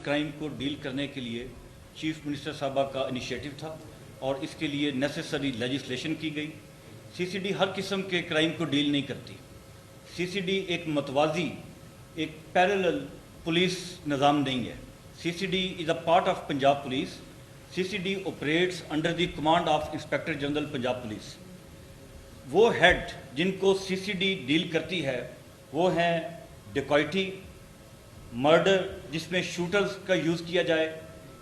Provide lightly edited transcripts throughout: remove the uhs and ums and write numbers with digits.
Crime کو deal کرنے کے لیے چیف منسٹر صاحبہ کا انیشیٹو تھا اور اس کے لیے نیسیسری لیجسلیشن کی گئی۔ سی سی ڈی ہر قسم کے کرائم کو ڈیل نہیں کرتی۔ سی سی ڈی ایک متوازی، ایک پیرلل پولیس نظام نہیں ہے۔ C C D is a part of Punjab police. C C D operates under the command of inspector general Punjab police. وہ ہیڈ جن کو سی سی ڈی ڈیل کرتی ہے وہ ہیں ڈیکوائٹی، مرڈر جس میں شوٹرز کا یوز کیا جائے،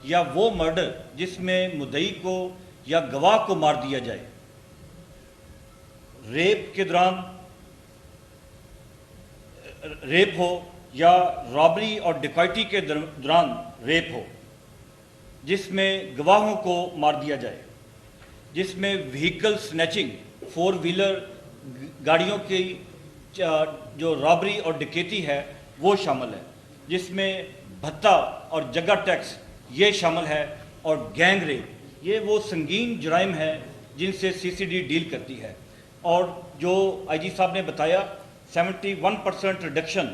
یا وہ مرڈر جس میں مدعی کو یا گواہ کو مار دیا جائے، ریپ کے دوران ریپ ہو یا رابری اور ڈکیتی کے دوران ریپ ہو، جس میں گواہوں کو مار دیا جائے، جس میں وہیکل سنیچنگ، فور ویلر گاڑیوں کی جو رابری اور ڈکیتی ہے وہ شامل ہے، جس میں بھتہ اور جگہ ٹیکس یہ شامل ہے، اور گینگ ریپ، یہ وہ سنگین جرائم ہیں جن سے سی سی ڈی ڈیل کرتی ہے۔ اور جو آئی جی صاحب نے بتایا 71% ریڈکشن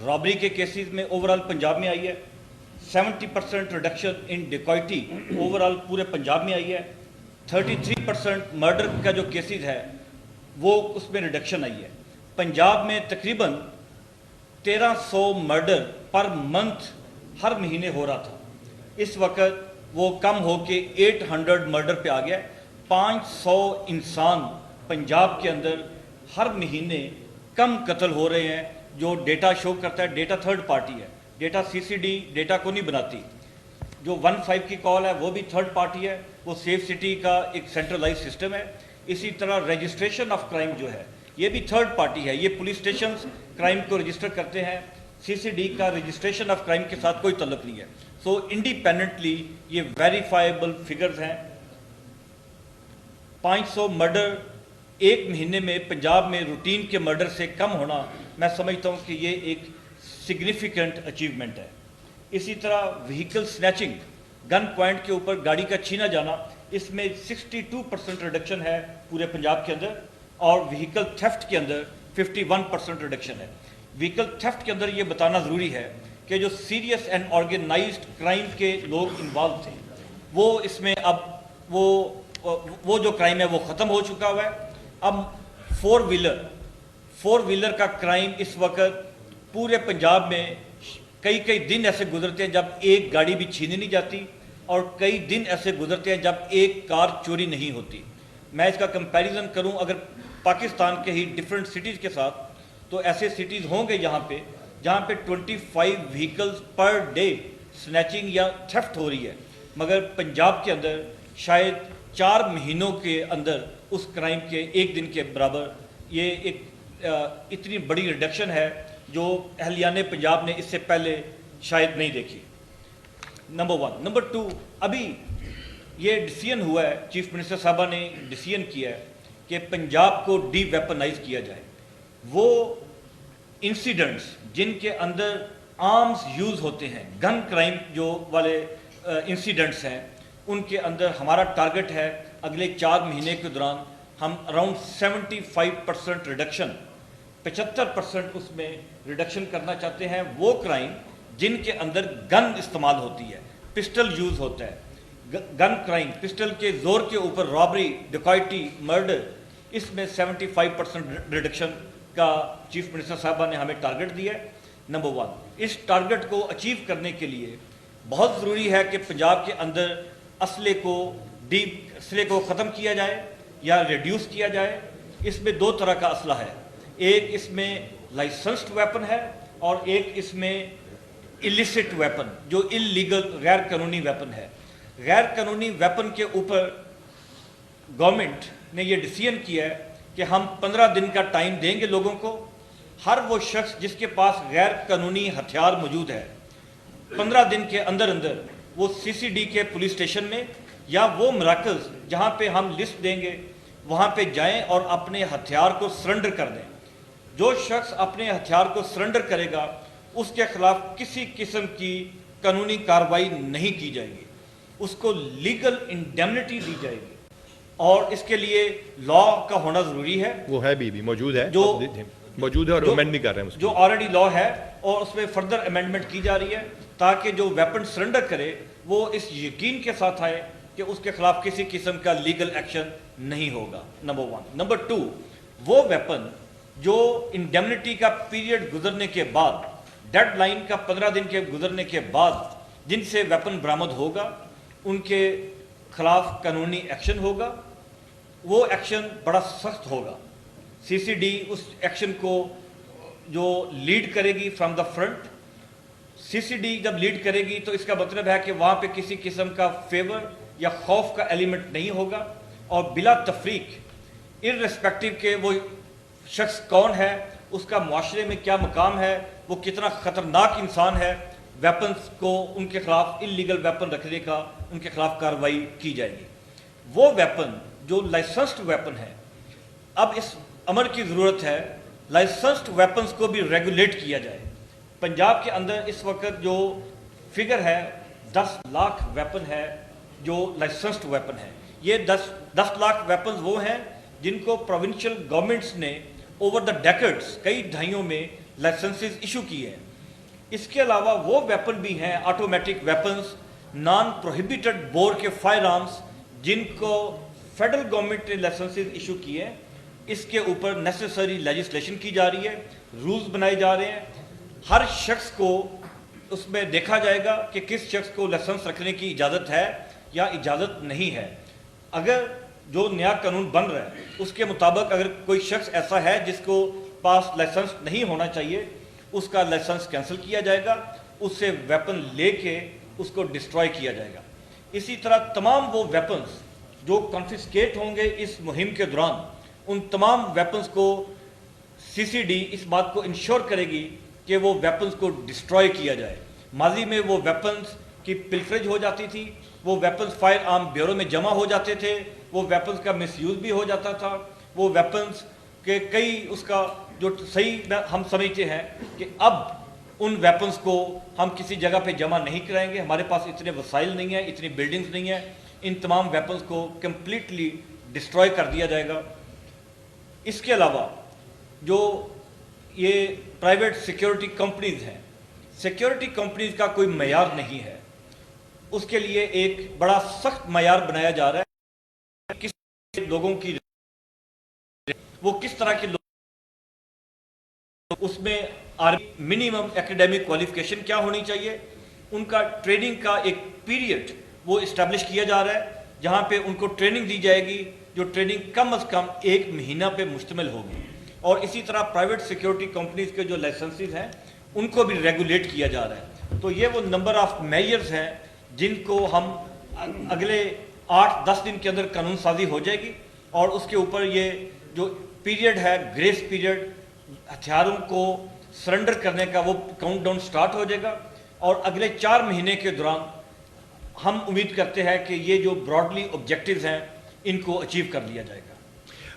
رابری کے کیسز میں اوورال پنجاب میں آئی ہے، 70% ریڈکشن ان ڈیکوائٹی اوورال پورے پنجاب میں آئی ہے، 33% مرڈر کا جو کیسز ہے وہ اس میں ریڈکشن آئی ہے۔ پنجاب میں تقریباً 1300 مرڈر پر منتھ ہر مہینے ہو رہا تھا، اس وقت وہ کم ہو کے 800 مرڈر پہ آ گیا۔ 500 انسان پنجاب کے اندر ہر مہینے کم قتل ہو رہے ہیں، جو ڈیٹا شو کرتا ہے۔ ڈیٹا تھرڈ پارٹی ہے، ڈیٹا سی سی ڈی ڈیٹا کو نہیں بناتی۔ جو 15 کی کال ہے وہ بھی تھرڈ پارٹی ہے، وہ سیف سٹی کا ایک سینٹرلائز سسٹم ہے۔ اسی طرح رجسٹریشن آف کرائم جو ہے یہ بھی تھرڈ پارٹی ہے، یہ پولیس اسٹیشنز کرائم کو رجسٹر کرتے ہیں۔ سی سی ڈی کا رجسٹریشن آف کرائم کے ساتھ کوئی تعلق نہیں ہے۔ سو انڈیپینڈنٹلی یہ ویریفائبل فگرز ہیں۔ 500 مرڈر ایک مہینے میں پنجاب میں روٹین کے مرڈر سے کم ہونا، میں سمجھتا ہوں کہ یہ ایک سگنیفیکنٹ اچیومنٹ ہے۔ اسی طرح وہیکل سنیچنگ، گن پوائنٹ کے اوپر گاڑی کا چھینا جانا، اس میں 62% ریڈکشن ہے پورے پنجاب کے اندر، اور وہیکل تھیفٹ کے اندر 51% ریڈکشن ہے۔ وہیکل تھیفٹ کے اندر یہ بتانا ضروری ہے کہ جو سیریس اینڈ آرگنائزڈ کرائم کے لوگ انوالو تھے وہ اس میں اب وہ جو کرائم ہے وہ ختم ہو چکا ہوا ہے۔ اب فور ویلر کا کرائم اس وقت پورے پنجاب میں کئی دن ایسے گزرتے ہیں جب ایک گاڑی بھی چھینی نہیں جاتی، اور کئی دن ایسے گزرتے ہیں جب ایک کار چوری نہیں ہوتی۔ میں اس کا کمپیریزن کروں اگر پاکستان کے ہی ڈیفرنٹ سٹیز کے ساتھ، تو ایسے سٹیز ہوں گے جہاں پہ 25 وہیکلز پر ڈے سنیچنگ یا تھیفٹ ہو رہی ہے، مگر پنجاب کے اندر شاید 4 مہینوں کے اندر اس کرائم کے ایک دن کے برابر یہ ایک اتنی بڑی ریڈکشن ہے جو اہلیان پنجاب نے اس سے پہلے شاید نہیں دیکھی۔ نمبر 1۔ نمبر 2، ابھی یہ ڈیسیژن ہوا ہے، چیف منسٹر صاحبہ نے ڈیسیژن کیا ہے کہ پنجاب کو ڈی ویپنائز کیا جائے۔ وہ انسیڈنٹس جن کے اندر آرمز یوز ہوتے ہیں، گن کرائم جو والے انسیڈنٹس ہیں، ان کے اندر ہمارا ٹارگٹ ہے اگلے 4 مہینے کے دوران ہم اراؤنڈ 75% ریڈکشن، 75% اس میں ریڈکشن کرنا چاہتے ہیں۔ وہ کرائم جن کے اندر گن استعمال ہوتی ہے، پسٹل یوز ہوتا ہے، گن کرائم، پسٹل کے زور کے اوپر رابری، ڈکیتی، مرڈر، اس میں 75% ریڈکشن کا چیف منسٹر صاحبہ نے ہمیں ٹارگٹ دیا ہے۔ نمبر 1، اس ٹارگٹ کو اچیو کرنے کے لیے بہت ضروری ہے کہ پنجاب کے اندر اسلحے کو ختم کیا جائے یا ریڈیوس کیا جائے۔ اس میں 2 طرح کا اسلحہ ہے، ایک اس میں لائسنسڈ ویپن ہے اور ایک اس میں illicit ویپن، جو اللیگل غیر قانونی ویپن ہے۔ غیر قانونی ویپن کے اوپر گورنمنٹ نے یہ ڈیسیژن کیا ہے کہ ہم 15 دن کا ٹائم دیں گے لوگوں کو۔ ہر وہ شخص جس کے پاس غیر قانونی ہتھیار موجود ہے، 15 دن کے اندر وہ سی سی ڈی کے پولیس اسٹیشن میں یا وہ مراکز جہاں پہ ہم لسٹ دیں گے وہاں پہ جائیں اور اپنے ہتھیار کو سرنڈر کر دیں۔ جو شخص اپنے ہتھیار کو سرنڈر کرے گا اس کے خلاف کسی قسم کی قانونی کارروائی نہیں کی جائے گی، اس کو لیگل انڈیمنٹی دی جائے گی، اور اس کے لیے لا کا ہونا ضروری ہے۔ وہ ہے بھی موجود ہے، جو موجود ہے اور امینڈ بھی کر رہے ہیں، جو آلریڈی لا ہے اور اس میں فردر امینڈمنٹ کی جا رہی ہے۔ تاکہ جو ویپن سرنڈر کرے وہ اس یقین کے ساتھ آئے کہ اس کے خلاف کسی قسم کا لیگل ایکشن نہیں ہوگا، نمبر 1۔ نمبر 2، وہ ویپن جو انڈیمنٹی کا پیریڈ گزرنے کے بعد، ڈیڈ لائن کا 15 دن کے گزرنے کے بعد جن سے ویپن برآمد ہوگا ان کے خلاف قانونی ایکشن ہوگا۔ وہ ایکشن بڑا سخت ہوگا۔ سی سی ڈی اس ایکشن کو جو لیڈ کرے گی from the front. C C D جب لیڈ کرے گی تو اس کا مطلب ہے کہ وہاں پہ کسی قسم کا فیور یا خوف کا ایلیمنٹ نہیں ہوگا، اور بلا تفریق ارریسپیکٹو کہ وہ شخص کون ہے، اس کا معاشرے میں کیا مقام ہے، وہ کتنا خطرناک انسان ہے، ویپنز کو ان کے خلاف انلیگل ویپن رکھنے کا ان کے خلاف کارروائی کی جائے گی۔ وہ ویپن جو لائسنسڈ ویپن ہے، اب اس امر کی ضرورت ہے لائسنسڈ ویپنز کو بھی ریگولیٹ کیا جائے۔ پنجاب کے اندر اس وقت جو فگر ہے 10 لاکھ ویپن ہے جو لائسنسڈ ویپن ہے۔ یہ 10 لاکھ ویپنز وہ ہیں جن کو پروونشل گورنمنٹس نے اوور دا ڈیکڈز کئی دہائیوں میں لائسنسز ایشو کیے ہیں۔ اس کے علاوہ وہ ویپن بھی ہیں automatic weapons, non prohibited bore کے فائر آرمز جن کو فیڈرل گورنمنٹ نے لائسنسز ایشو کیے ہیں۔ اس کے اوپر نیسیسری لیجسلیشن کی جا رہی ہے، رولز بنائے جا رہے ہیں۔ ہر شخص کو اس میں دیکھا جائے گا کہ کس شخص کو لائسنس رکھنے کی اجازت ہے یا اجازت نہیں ہے۔ اگر جو نیا قانون بن رہا ہے اس کے مطابق اگر کوئی شخص ایسا ہے جس کو پاس لائسنس نہیں ہونا چاہیے، اس کا لائسنس کینسل کیا جائے گا، اس سے ویپن لے کے اس کو ڈسٹرائے کیا جائے گا۔ اسی طرح تمام وہ ویپنز جو کنفسکیٹ ہوں گے اس مہم کے دوران، ان تمام ویپنز کو سی سی ڈی اس بات کو انشور کرے گی کہ وہ ویپنز کو ڈسٹرائے کیا جائے۔ ماضی میں وہ ویپنز کی پلفریج ہو جاتی تھی، وہ ویپنز فائر آرم بیورو میں جمع ہو جاتے تھے، وہ ویپنز کا مس یوز بھی ہو جاتا تھا، وہ ویپنز کے کئی اس کا جو صحیح ہم سمجھتے ہیں کہ اب ان ویپنز کو ہم کسی جگہ پہ جمع نہیں کرائیں گے، ہمارے پاس اتنے وسائل نہیں ہیں، اتنی بلڈنگز نہیں ہیں، ان تمام ویپنز کو کمپلیٹلی ڈسٹرائے کر دیا جائے گا۔ اس کے علاوہ جو یہ پرائیویٹ سیکیورٹی کمپنیز ہیں، سیکیورٹی کمپنیز کا کوئی معیار نہیں ہے، اس کے لیے ایک بڑا سخت معیار بنایا جا رہا ہے۔ کس لوگوں کی وہ کس طرح کے لوگ، اس میں منیمم ایکیڈیمک کوالیفیکیشن کیا ہونی چاہیے، ان کا ٹریننگ کا ایک پیریڈ وہ اسٹیبلش کیا جا رہا ہے جہاں پہ ان کو ٹریننگ دی جائے گی، جو ٹریننگ کم از کم 1 مہینہ پہ مشتمل ہوگی۔ اور اسی طرح پرائیویٹ سیکیورٹی کمپنیز کے جو لائسنسز ہیں ان کو بھی ریگولیٹ کیا جا رہا ہے۔ تو یہ وہ نمبر آف میجرز ہیں جن کو ہم اگلے 8-10 دن کے اندر قانون سازی ہو جائے گی، اور اس کے اوپر یہ جو پیریڈ ہے گریس پیریڈ، ہتھیاروں کو سرنڈر کرنے کا وہ کاؤنٹ ڈاؤن سٹارٹ ہو جائے گا، اور اگلے 4 مہینے کے دوران ہم امید کرتے ہیں کہ یہ جو براڈلی آبجیکٹیوز ہیں ان کو اچیو کر لیا جائے گا۔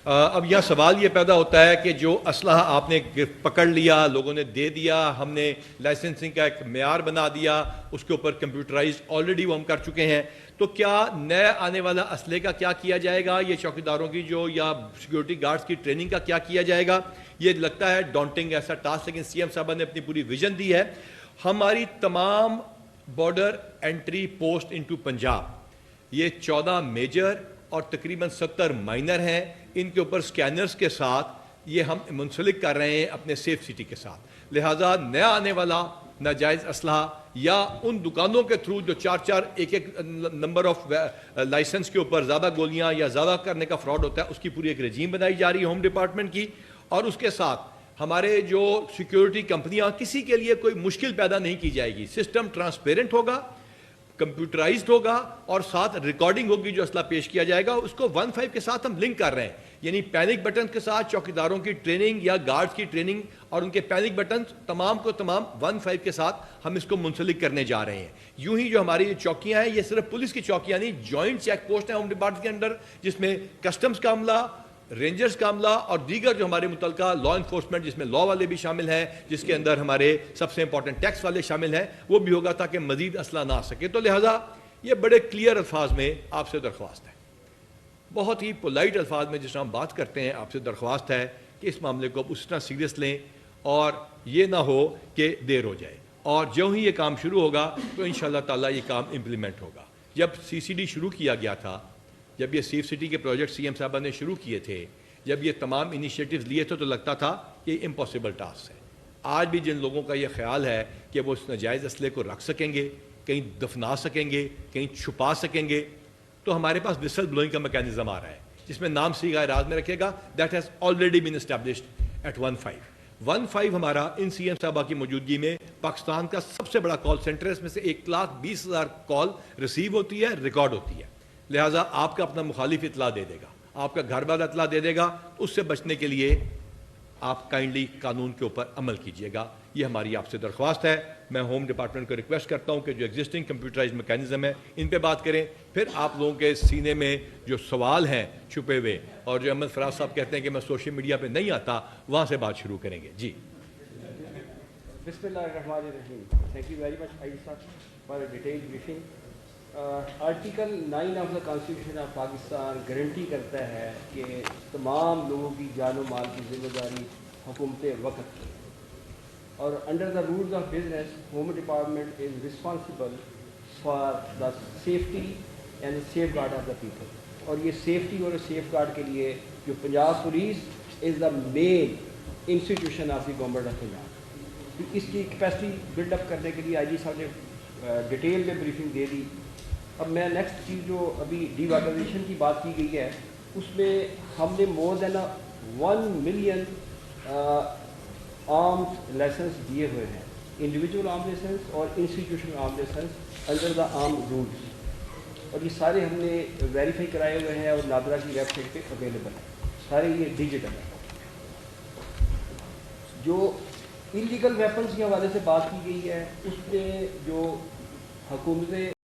اب یہاں سوال یہ پیدا ہوتا ہے کہ جو اسلحہ آپ نے پکڑ لیا، لوگوں نے دے دیا، ہم نے لائسنسنگ کا ایک معیار بنا دیا، اس کے اوپر کمپیوٹرائز آلریڈی وہ ہم کر چکے ہیں، تو کیا نئے آنے والا اسلحے کا کیا کیا جائے گا؟ یہ چوکیداروں کی جو یا سیکیورٹی گارڈز کی ٹریننگ کا کیا کیا جائے گا؟ یہ لگتا ہے ڈانٹنگ ایسا ٹاسک، لیکن سی ایم صاحبہ نے اپنی پوری ویژن دی ہے۔ ہماری تمام border entry post into Punjab, یہ 14 میجر اور تقریباً 70 مائنر ہیں، ان کے اوپر سکینرز کے ساتھ یہ ہم منسلک کر رہے ہیں اپنے سیف سٹی کے ساتھ۔ لہٰذا نیا آنے والا ناجائز اسلحہ یا ان دکانوں کے تھرو جو 4 ایک نمبر آف لائسنس کے اوپر زیادہ گولیاں یا زیادہ کرنے کا فراڈ ہوتا ہے، اس کی پوری ایک رجیم بنائی جا رہی ہے ہوم ڈپارٹمنٹ کی، اور اس کے ساتھ ہمارے جو سیکیورٹی کمپنیاں، کسی کے لیے کوئی مشکل پیدا نہیں کی جائے گی، سسٹم ٹرانسپیرنٹ ہوگا، کمپیوٹرائزڈ ہوگا، اور ساتھ ریکارڈنگ ہوگی جو اسلحہ پیش کیا جائے گا، اس کو 1.5 کے ساتھ ہم لنک کر رہے ہیں، یعنی پینک بٹن کے ساتھ چوکیداروں کی ٹریننگ یا گارڈز کی ٹریننگ اور ان کے پینک بٹن تمام کو تمام 1.5 کے ساتھ ہم اس کو منسلک کرنے جا رہے ہیں۔ یوں ہی جو ہماری چوکیاں ہیں، یہ صرف پولیس کی چوکیاں نہیں، جوائنٹ چیک پوسٹ ہیں ہوم ڈپارٹمنٹ کے اندر، جس میں کسٹمز کا عملہ، رینجرز کا عملہ اور دیگر جو ہمارے متعلقہ لا انفورسمنٹ، جس میں لا والے بھی شامل ہیں، جس کے اندر ہمارے سب سے امپورٹنٹ ٹیکس والے شامل ہیں، وہ بھی ہوگا تاکہ مزید اسلحہ نہ آ سکے۔ تو لہٰذا یہ بڑے کلیئر الفاظ میں آپ سے درخواست ہے، بہت ہی پولائٹ الفاظ میں جس طرح ہم بات کرتے ہیں، آپ سے درخواست ہے کہ اس معاملے کو اس طرح سیریس لیں اور یہ نہ ہو کہ دیر ہو جائے۔ اور جو ہی یہ کام شروع ہوگا تو انشاءاللہ تعالیٰ یہ کام امپلیمنٹ ہوگا. جب CCD شروع کیا گیا تھا، جب یہ سیف سٹی کے پروجیکٹ CM صاحبہ نے شروع کیے تھے، جب یہ تمام انیشیٹیوز لیے تھے تو لگتا تھا کہ یہ امپاسبل ٹاسک ہے. آج بھی جن لوگوں کا یہ خیال ہے کہ وہ اس ناجائز اسلحے کو رکھ سکیں گے، کہیں دفنا سکیں گے، کہیں چھپا سکیں گے، تو ہمارے پاس وسل بلوئنگ کا میکینزم آ رہا ہے جس میں نام صیغہ راز میں رکھے گا. That has already been established at 15 ہمارا ان CM صاحبہ کی موجودگی میں پاکستان کا سب سے بڑا کال سینٹر ہے. اس میں سے 1,20,000 کال ریسیو ہوتی ہے، ریکارڈ ہوتی ہے. لہٰذا آپ کا اپنا مخالف اطلاع دے دے گا، آپ کا گھر والا اطلاع دے دے گا. اس سے بچنے کے لیے آپ کائنڈلی قانون کے اوپر عمل کیجیے گا. یہ ہماری آپ سے درخواست ہے. میں ہوم ڈپارٹمنٹ کو ریکویسٹ کرتا ہوں کہ جو ایگزسٹنگ کمپیوٹرائز میکینزم ہے ان پہ بات کریں. پھر آپ لوگوں کے سینے میں جو سوال ہیں چھپے ہوئے، اور جو احمد فراز صاحب کہتے ہیں کہ میں سوشل میڈیا پہ نہیں آتا، وہاں سے بات شروع کریں گے. جی بسم اللہ الرحمن الرحیم. تھینک یو ویری مچ عائد صاحب for a detail briefing. Article 9 of the constitution of Pakistan guarantee کرتا ہے کہ تمام لوگوں کی جان و مال کی ذمہ داری حکومت وقت کی، اور under the rules of business home department is responsible for the safety and safeguard of the people. اور یہ سیفٹی اور سیف گارڈ کے لیے جو Punjab police is the main institution of the government of Punjab. اس کی کیپیسٹی بلڈ اپ کرنے کے لیے آئی جی صاحب نے ڈیٹیل میں بریفنگ دے دی. اب میں نیکسٹ چیز جو ابھی ڈی واٹرائزیشن کی بات کی گئی ہے، اس میں ہم نے more than 1 million arms license دیے ہوئے ہیں، انڈیویجول آرم لائسنس اور institutional arm license under the arm rules. اور یہ سارے ہم نے ویریفائی کرائے ہوئے ہیں اور نادرا کی ویب سائٹ پہ اویلیبل ہیں. سارے یہ ڈیجیٹل ہیں. جو انلیگل ویپنس کے حوالے سے بات کی گئی ہے، اس میں جو حکومتیں